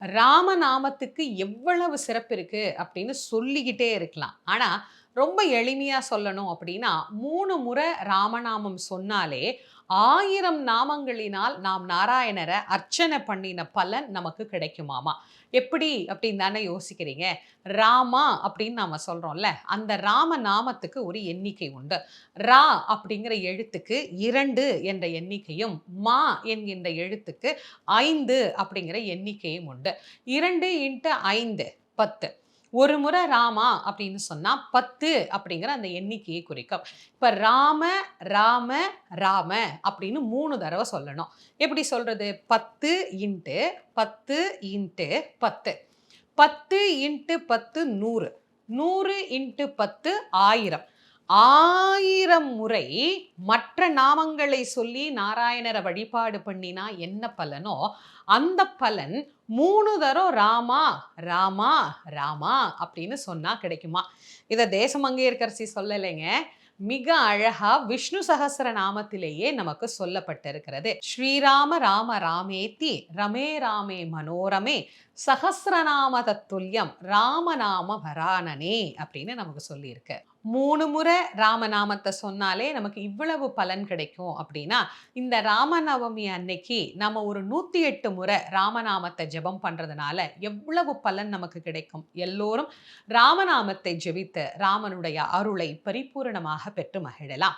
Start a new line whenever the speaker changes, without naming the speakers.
ராமநாமத்துக்கு எவ்வளவு சிறப்பு இருக்கு அப்படின்னு சொல்லிக்கிட்டே இருக்கலாம். ஆனா, ரொம்ப எளிமையா சொல்லணும் அப்படின்னா, 3 முறை ராமநாமம் சொன்னாலே, 1000 நாமங்களினால் நாம் நாராயணர அர்ச்சனை பண்ணின பலன் நமக்கு கிடைக்குமாமா. எப்படி அப்படின்னு தானே யோசிக்கிறீங்க? ராமா அப்படின்னு நாம சொல்றோம்ல, அந்த ராம நாமத்துக்கு ஒரு எண்ணிக்கை உண்டு. ரா அப்படிங்கிற எழுத்துக்கு 2 என்ற எண்ணிக்கையும், மா என்கின்ற எழுத்துக்கு 5 அப்படிங்கிற எண்ணிக்கையும் உண்டு. 2 இன்டு 5 10. ஒரு முறை ராமா அப்படின்னு சொன்னா 10 அப்படிங்கிற அந்த எண்ணிக்கையை குறிக்கும். இப்ப ராம, ராம, ராம அப்படின்னு 3 தடவ சொல்லணும். எப்படி சொல்றது? 10 இன்டு 10 இன்டு 10. 10 இன்டு 10 100. 100 இன்டு 10 1000. 1000 முறை மற்ற நாமங்களை சொல்லி நாராயணர வழிபாடு பண்ணினா என்ன பலனோ, அந்த பலன் 3 தரம் ராமா, ராமா, ராமா அப்படின்னு சொன்னா கிடைக்குமா. இத தேசமங்கையர்க்கரசி சொல்லலைங்க. மிக அழகா விஷ்ணு சகஸ்ர நாமத்திலேயே நமக்கு சொல்லப்பட்டிருக்கிறது. ஸ்ரீராம ராம ராமேத்தி ரமே ராமே மனோரமே சகஸ்ரநாம தத்துல்யம் ராமநாம வரானனே அப்படின்னு நமக்கு சொல்லியிருக்கு. 3 முறை ராமநாமத்தை சொன்னாலே நமக்கு இவ்வளவு பலன் கிடைக்கும் அப்படின்னா, இந்த ராமநவமி அன்னைக்கு நம்ம ஒரு 108 முறை ராமநாமத்தை ஜெபம் பண்றதுனால எவ்வளவு பலன் நமக்கு கிடைக்கும். எல்லோரும் ராமநாமத்தை ஜெபித்து ராமனுடைய அருளை பரிபூரணமாக பெற்று மகிழலாம்.